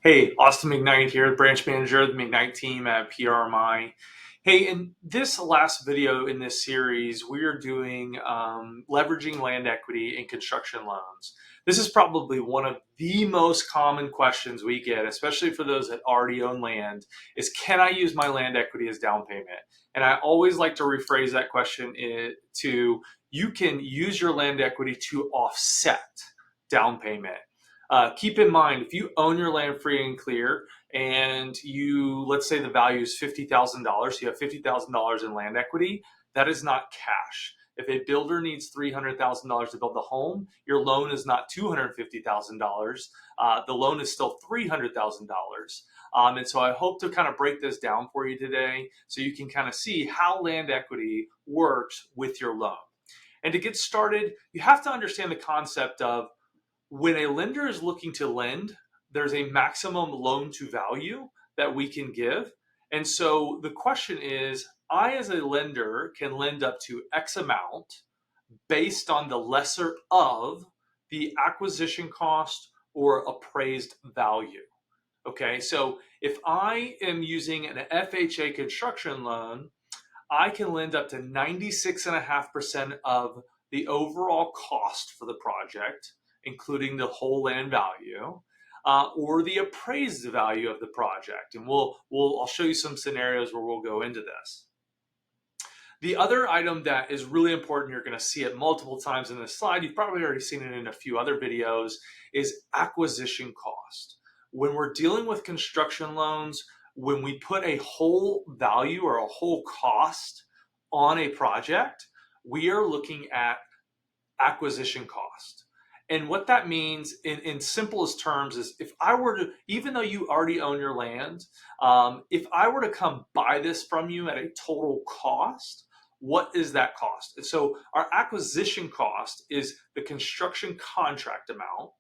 Hey, Austin McKnight here, branch manager of the McKnight team at PRMI. Hey, in this last video in this series, we are doing leveraging land equity in construction loans. This is probably one of the most common questions we get, especially for those that already own land, is can I use my land equity as down payment? And I always like to rephrase that question to you can use your land equity to offset down payment. Keep in mind, if you own your land free and clear, and let's say the value is $50,000, you have $50,000 in land equity, that is not cash. If a builder needs $300,000 to build the home, your loan is not $250,000. The loan is still $300,000. And so I hope to kind of break this down for you today so you can kind of see how land equity works with your loan. And to get started, you have to understand the concept of when a lender is looking to lend, there's a maximum loan to value that we can give. And so the question is, I as a lender can lend up to X amount based on the lesser of the acquisition cost or appraised value. Okay, so if I am using an FHA construction loan, I can lend up to 96.5% of the overall cost for the project, including the whole land value, or the appraised value of the project. And I'll show you some scenarios where we'll go into this. The other item that is really important, you're going to see it multiple times in this slide, you've probably already seen it in a few other videos, is acquisition cost. When we're dealing with construction loans, when we put a whole value or a whole cost on a project, we are looking at acquisition cost. And what that means in simplest terms is if I were to, even though you already own your land, if I were to come buy this from you at a total cost, what is that cost? And so our acquisition cost is the construction contract amount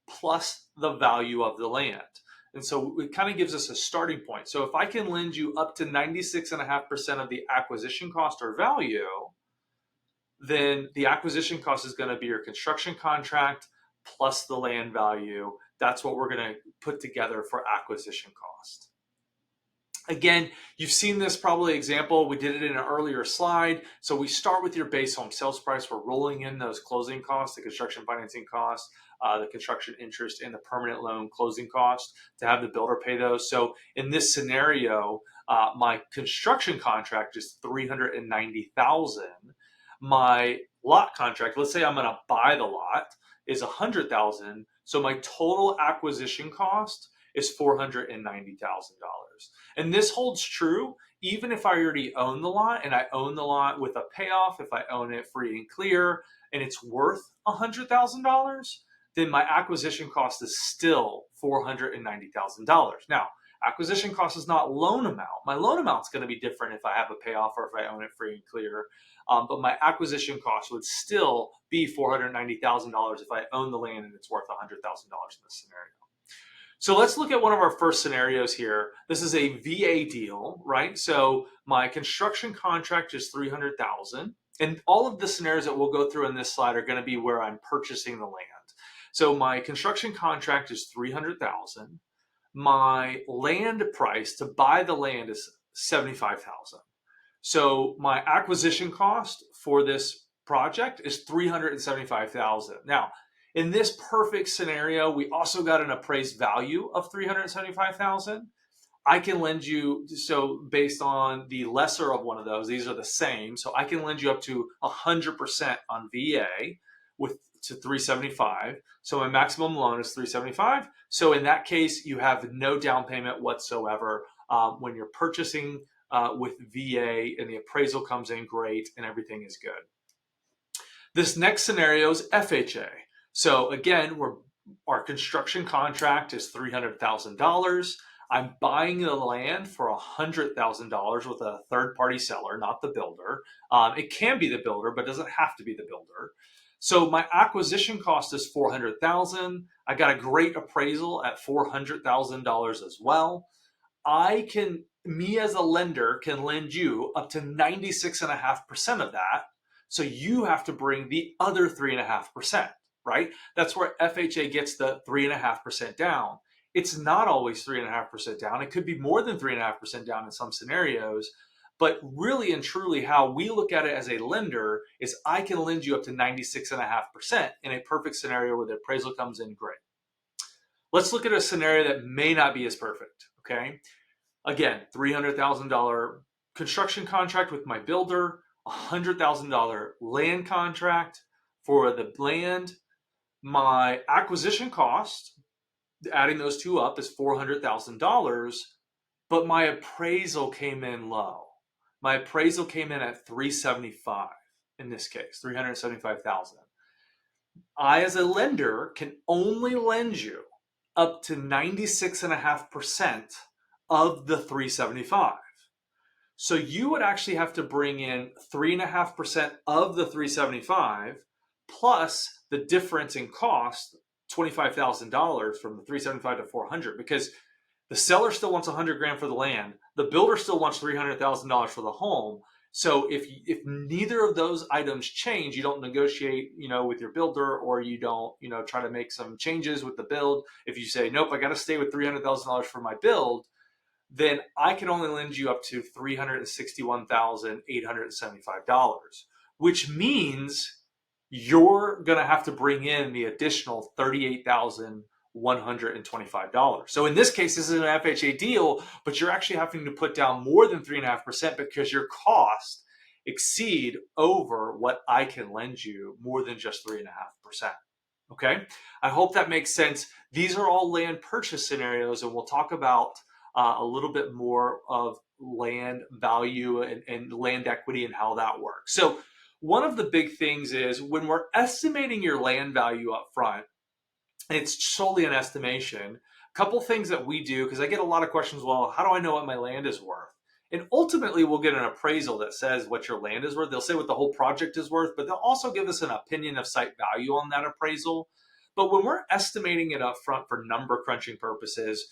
plus the value of the land. And so it kind of gives us a starting point. So if I can lend you up to 96.5% of the acquisition cost or value, then the acquisition cost is going to be your construction contract plus the land value. That's what we're going to put together for acquisition cost. Again, you've seen this probably example. We did it in an earlier slide. So we start with your base home sales price. We're rolling in those closing costs, the construction financing costs, the construction interest, and the permanent loan closing cost to have the builder pay those. So in this scenario, my construction contract is $390,000. My lot contract, let's say I'm going to buy the lot, is $100,000. So my total acquisition cost is $490,000. And this holds true even if I already own the lot and I own the lot with a payoff, if I own it free and clear and it's worth $100,000, then my acquisition cost is still $490,000. Now, acquisition cost is not loan amount. My loan amount is going to be different if I have a payoff or if I own it free and clear. But my acquisition cost would still be $490,000 if I own the land and it's worth $100,000 in this scenario. So let's look at one of our first scenarios here. This is a VA deal, right? So my construction contract is $300,000, and all of the scenarios that we'll go through in this slide are going to be where I'm purchasing the land. So my construction contract is $300,000. My land price to buy the land is $75,000. So my acquisition cost for this project is $375,000. Now, in this perfect scenario, we also got an appraised value of $375,000. I can lend you, so based on the lesser of one of those, these are the same. So I can lend you up to 100% on VA to $375,000. So my maximum loan is $375,000. So in that case, you have no down payment whatsoever when you're purchasing with VA, and the appraisal comes in great and everything is good. This next scenario is FHA. So again, our construction contract is $300,000. I'm buying the land for $100,000 with a third-party seller, not the builder. It can be the builder, but it doesn't have to be the builder. So my acquisition cost is $400,000. I got a great appraisal at $400,000 as well. Me as a lender can lend you up to 96.5% of that. So you have to bring the other 3.5%, right? That's where FHA gets the 3.5% down. it's not always 3.5% down. It could be more than 3.5% down in some scenarios. But really and truly, how we look at it as a lender is I can lend you up to 96.5% in a perfect scenario where the appraisal comes in great. Let's look at a scenario that may not be as perfect. Okay. Again, $300,000 construction contract with my builder, $100,000 land contract for the land. My acquisition cost, adding those two up, is $400,000, but my appraisal came in low. My appraisal came in at 375 in this case, 375,000. I, as a lender, can only lend you up to 96.5% of the 375. So you would actually have to bring in 3.5% of the 375 plus the difference in cost, $25,000 from the 375 to 400, because the seller still wants 100 grand for the land. The builder still wants $300,000 for the home. So if neither of those items change, you don't negotiate, with your builder, or you don't, try to make some changes with the build. If you say, nope, I got to stay with $300,000 for my build, then I can only lend you up to $361,875, which means you're going to have to bring in the additional $38,125. So in this case, this is an FHA deal, but you're actually having to put down more than 3.5% because your costs exceed over what I can lend you, more than just 3.5%. Okay, I hope that makes sense. These are all land purchase scenarios, and we'll talk about a little bit more of land value and land equity and how that works. So one of the big things is when we're estimating your land value up front, it's solely an estimation. A couple things that we do, because I get a lot of questions, well, how do I know what my land is worth? And ultimately, we'll get an appraisal that says what your land is worth. They'll say what the whole project is worth, but they'll also give us an opinion of site value on that appraisal. But when we're estimating it up front for number crunching purposes,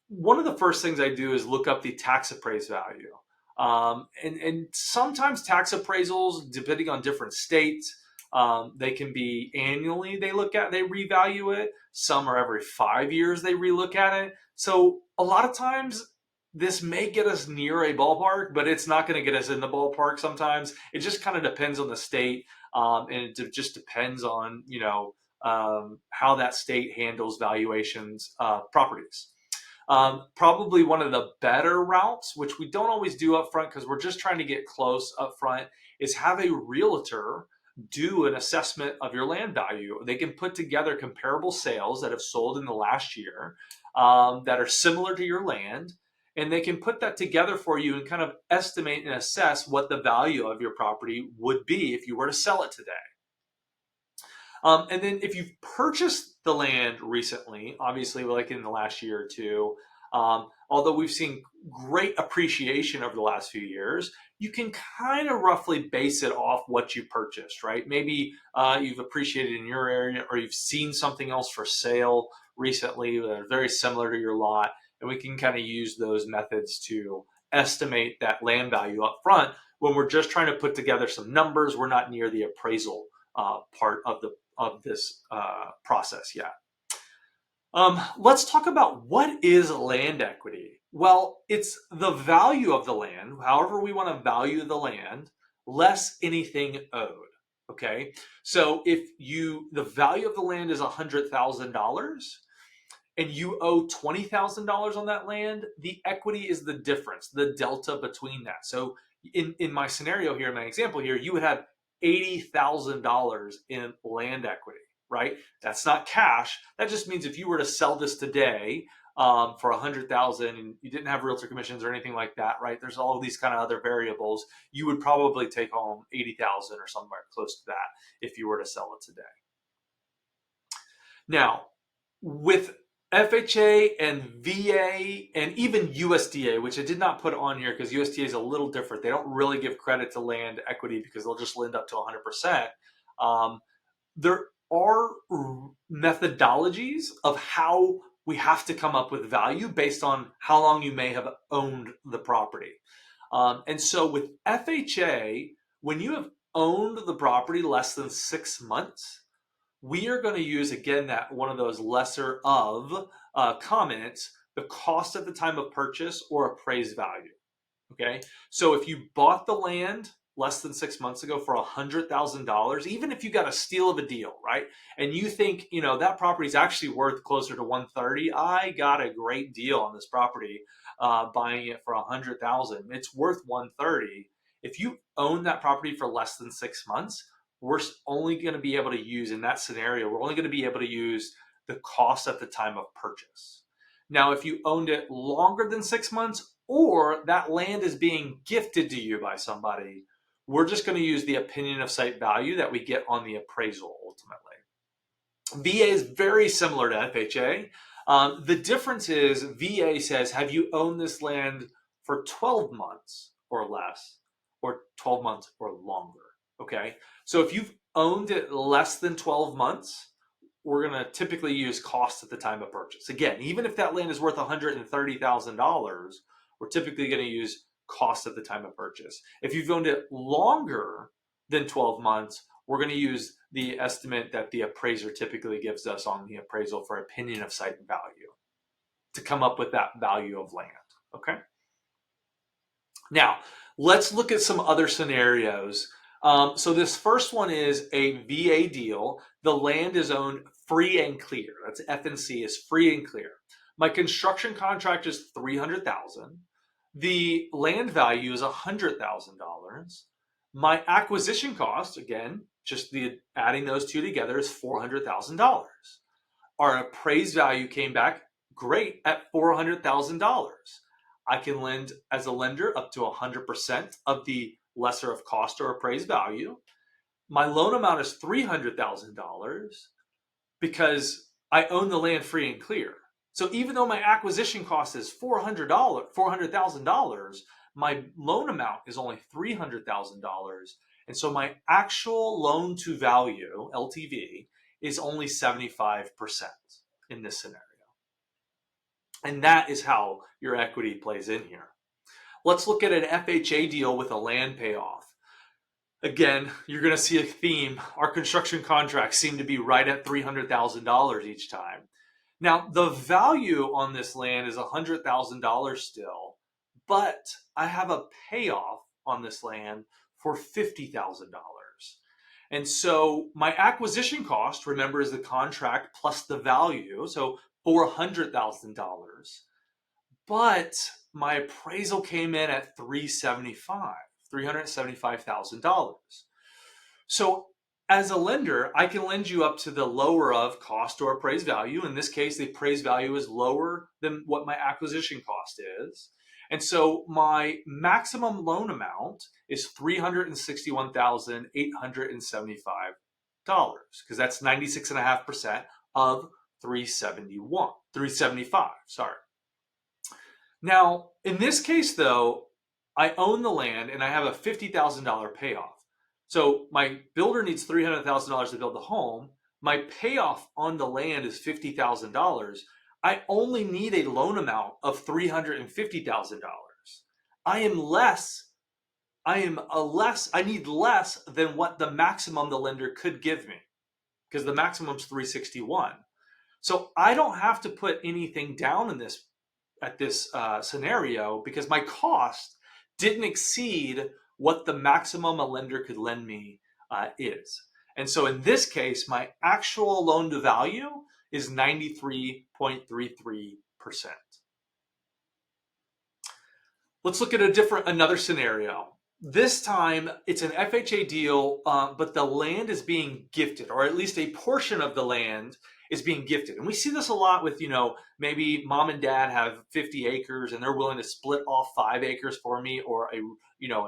one of the first things I do is look up the tax appraised value. And sometimes tax appraisals, depending on different states, they can be annually they revalue it. Some are every 5 years they relook at it. So a lot of times this may get us near a ballpark, but it's not going to get us in the ballpark sometimes. It just kind of depends on the state, and it just depends on, how that state handles valuations, properties. Probably one of the better routes, which we don't always do up front because we're just trying to get close up front, is have a realtor do an assessment of your land value. They can put together comparable sales that have sold in the last year, that are similar to your land, and they can put that together for you and kind of estimate and assess what the value of your property would be if you were to sell it today. And then if you've purchased the land recently, obviously like in the last year or two, although we've seen great appreciation over the last few years, you can kind of roughly base it off what you purchased, right? Maybe you've appreciated in your area, or you've seen something else for sale recently that are very similar to your lot, and we can kind of use those methods to estimate that land value up front when we're just trying to put together some numbers. We're not near the appraisal part of this process yet. Let's talk about what is land equity. Well, it's the value of the land, however we want to value the land, less anything owed. Okay, so if the value of the land is $100,000 and you owe $20,000 on that land, the equity is the difference, the delta between that. So in my scenario here, in my example here, you would have $80,000 in land equity, right? That's not cash. That just means if you were to sell this today for $100,000 and you didn't have realtor commissions or anything like that, right? There's all of these kind of other variables. You would probably take home $80,000 or somewhere close to that if you were to sell it today. Now, with FHA and VA and even USDA, which I did not put on here because USDA is a little different. They don't really give credit to land equity because they'll just lend up to 100%. There are methodologies of how we have to come up with value based on how long you may have owned the property. And so with FHA, when you have owned the property less than 6 months, we are going to use, again, that one of those lesser of comments the cost at the time of purchase or appraised value. Okay, so if you bought the land less than 6 months ago for $100,000, even if you got a steal of a deal, right? And you think, that property is actually worth closer to 130. I got a great deal on this property, buying it for 100,000. It's worth 130. If you own that property for less than 6 months, we're only going to be able to use, in that scenario, we're only going to be able to use the cost at the time of purchase. Now, if you owned it longer than 6 months, or that land is being gifted to you by somebody, we're just going to use the opinion of site value that we get on the appraisal ultimately. VA is very similar to FHA. The difference is VA says, have you owned this land for 12 months or less, or 12 months or longer? Okay, so if you've owned it less than 12 months, we're going to typically use cost at the time of purchase. Again, even if that land is worth $130,000, we're typically going to use cost at the time of purchase. If you've owned it longer than 12 months, we're going to use the estimate that the appraiser typically gives us on the appraisal for opinion of site value to come up with that value of land. Okay. Now, let's look at some other scenarios. So this first one is a VA deal. The land is owned free and clear. That's F&C, is free and clear. My construction contract is $300,000. The land value is $100,000. My acquisition cost, again, just adding those two together, is $400,000. Our appraised value came back great at $400,000. I can lend as a lender up to 100% of the lesser of cost or appraised value. My loan amount is $300,000 because I own the land free and clear. So even though my acquisition cost is $400,000, my loan amount is only $300,000. And so my actual loan to value, LTV, is only 75% in this scenario. And that is how your equity plays in here. Let's look at an FHA deal with a land payoff. Again, you're going to see a theme. Our construction contracts seem to be right at $300,000 each time. Now, the value on this land is $100,000 still, but I have a payoff on this land for $50,000. And so my acquisition cost, remember, is the contract plus the value, so $400,000. But my appraisal came in at $375,000. So as a lender, I can lend you up to the lower of cost or appraised value. In this case, the appraised value is lower than what my acquisition cost is. And so my maximum loan amount is $361,875, because that's 96.5% of 375, sorry. Now, in this case, though, I own the land and I have a $50,000 payoff. So my builder needs $300,000 to build the home. My payoff on the land is $50,000. I only need a loan amount of $350,000. I need less than what the maximum the lender could give me, because the maximum is 361. So I don't have to put anything down in this scenario, because my cost didn't exceed what the maximum a lender could lend me is. And so in this case, my actual loan to value is 93.33%. Let's look at another scenario. This time it's an FHA deal, but the land is being gifted, or at least a portion of the land is being gifted. And we see this a lot with, maybe mom and dad have 50 acres and they're willing to split off 5 acres for me, or an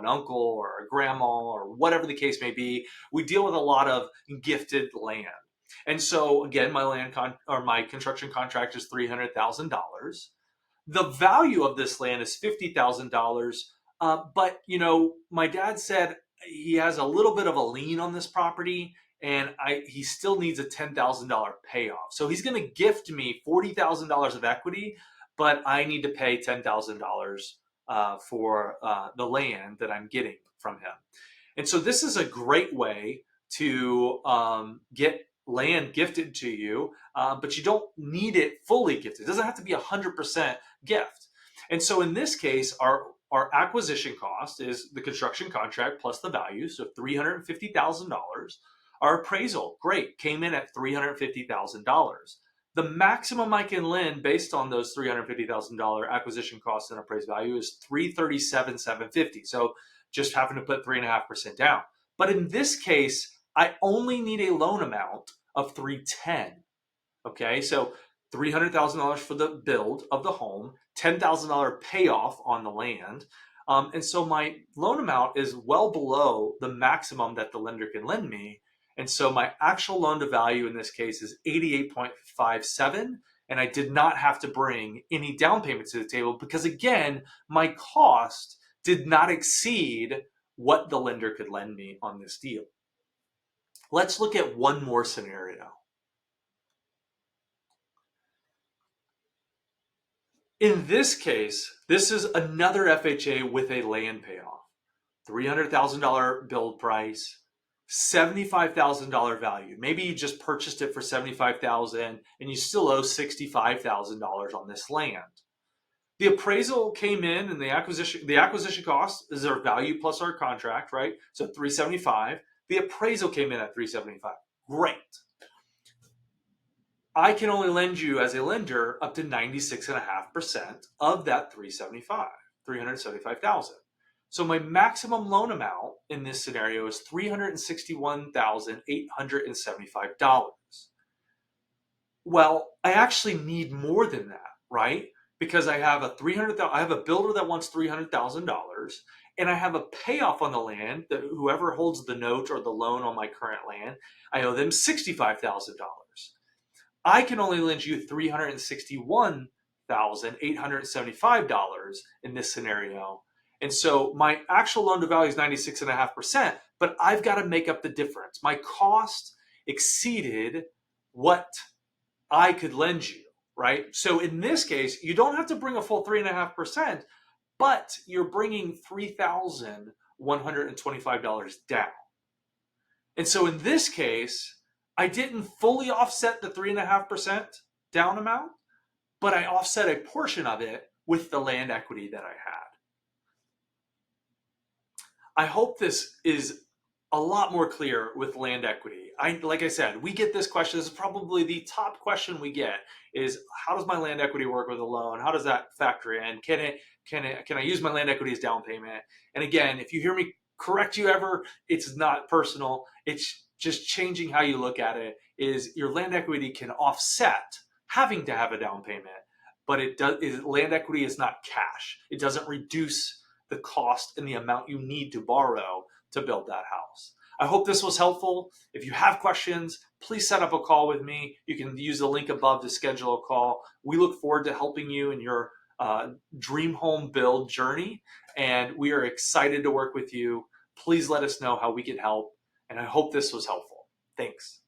uncle or a grandma or whatever the case may be. We deal with a lot of gifted land. And so again, my construction contract is $300,000. The value of this land is $50,000. But my dad said he has a little bit of a lien on this property, and he still needs a $10,000 payoff. So he's going to gift me $40,000 of equity, but I need to pay $10,000 for the land that I'm getting from him. And so this is a great way to get land gifted to you, but you don't need it fully gifted. It doesn't have to be 100% gift. And so in this case, our acquisition cost is the construction contract plus the value, so $350,000. Our appraisal, great, came in at $350,000. The maximum I can lend based on those $350,000 acquisition costs and appraised value is $337,750. So just having to put 3.5% down. But in this case, I only need a loan amount of $310,000. Okay, so $300,000 for the build of the home, $10,000 payoff on the land. And so my loan amount is well below the maximum that the lender can lend me. And so my actual loan to value in this case is 88.57. And I did not have to bring any down payment to the table because, again, my cost did not exceed what the lender could lend me on this deal. Let's look at one more scenario. In this case, this is another FHA with a land payoff. $300,000 build price, $75,000 value. Maybe you just purchased it for $75,000 and you still owe $65,000 on this land. The appraisal came in and the acquisition cost is our value plus our contract, right? So $375,000. The appraisal came in at $375,000. Great. I can only lend you as a lender up to 96.5% of that $375,000. So my maximum loan amount in this scenario is $361,875. Well, I actually need more than that, right? Because I have a builder that wants $300,000, and I have a payoff on the land that whoever holds the note or the loan on my current land, I owe them $65,000. I can only lend you $361,875 in this scenario. And so my actual loan to value is 96.5%, but I've got to make up the difference. My cost exceeded what I could lend you, right? So in this case, you don't have to bring a full 3.5%, but you're bringing $3,125 down. And so in this case, I didn't fully offset the 3.5% down amount, but I offset a portion of it with the land equity that I had. I hope this is a lot more clear with land equity. Like I said, we get this question. This is probably the top question we get is, how does my land equity work with a loan? How does that factor in? Can I use my land equity as down payment? And again, if you hear me correct you ever, it's not personal. It's just changing how you look at it. Is your land equity can offset having to have a down payment, but land equity is not cash. It doesn't reduce the cost and the amount you need to borrow to build that house. I hope this was helpful. If you have questions, please set up a call with me. You can use the link above to schedule a call. We look forward to helping you in your dream home build journey, and we are excited to work with you. Please let us know how we can help, and I hope this was helpful. Thanks.